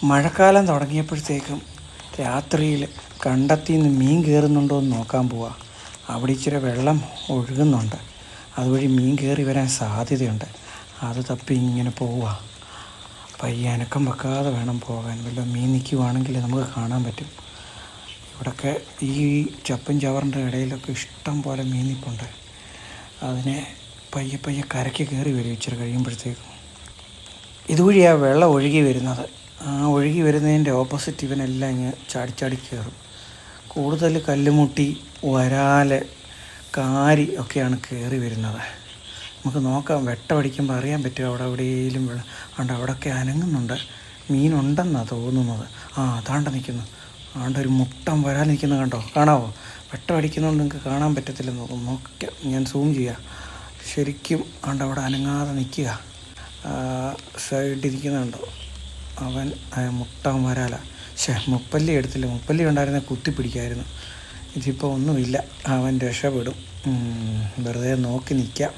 മഴക്കാലം തുടങ്ങിയപ്പോഴത്തേക്കും രാത്രിയിൽ കണ്ടത്തിൽ നിന്ന് മീൻ കയറുന്നുണ്ടോ എന്ന് നോക്കാൻ പോവാ. അവിടെ ഇച്ചിരി വെള്ളം ഒഴുകുന്നുണ്ട്, അതുവഴി മീൻ കയറി വരാൻ സാധ്യതയുണ്ട്. അത് തപ്പി ഇങ്ങനെ പോവുക. പയ്യെ അനക്കം വെക്കാതെ വേണം പോകാൻ. വല്ല മീൻ നിൽക്കുവാണെങ്കിൽ നമുക്ക് കാണാൻ പറ്റും. ഇവിടെയൊക്കെ ഈ ചപ്പും ചവറിൻ്റെ ഇടയിലൊക്കെ ഇഷ്ടം പോലെ മീൻ നിൽപ്പുണ്ട്. അതിനെ പയ്യെ പയ്യെ കരയ്ക്ക് കയറി വരും ഇച്ചിരി കഴിയുമ്പോഴത്തേക്കും. ഇതുവഴിയാണ് വെള്ളം ഒഴുകി വരുന്നത്. ആ ഒഴുകി വരുന്നതിൻ്റെ ഓപ്പോസിറ്റ് ഇവനെല്ലാം ഇങ്ങനെ ചാടി കയറും. കൂടുതൽ കല്ലുമുട്ടി, വരാൽ, കാരി ഒക്കെയാണ് കയറി വരുന്നത്. നമുക്ക് നോക്കാം, വെട്ടമടിക്കുമ്പോൾ അറിയാൻ പറ്റും അവിടെ എവിടെയെങ്കിലും വെള്ളം ഉണ്ട്. അവിടെയൊക്കെ അനങ്ങുന്നുണ്ട്, മീനുണ്ടെന്നാണ് തോന്നുന്നത്. അതാണ്ട് നിൽക്കുന്നു, ആണ്ട് ഒരു മുട്ടം വരാൻ നിൽക്കുന്നത് കണ്ടോ, കാണാവോ? വെട്ടമടിക്കുന്നതുകൊണ്ട് നിങ്ങൾക്ക് കാണാൻ പറ്റത്തില്ലെന്ന് തോന്നുന്നു. നോക്കാം, ഞാൻ സൂം ചെയ്യാം. ശരിക്കും ആണ്ട് അവിടെ അനങ്ങാതെ നിൽക്കുക. സൈഡിരിക്കുന്നുണ്ടോ അവൻ? മുട്ടം വരാല. മുപ്പല്ലി എടുത്തില്ല, മുപ്പല്ലി ഉണ്ടായിരുന്നെ കുത്തിപ്പിടിക്കായിരുന്നു. ഇതിപ്പോൾ ഒന്നുമില്ല, അവൻ രക്ഷപ്പെടും. വെറുതെ നോക്കി നിൽക്കാം.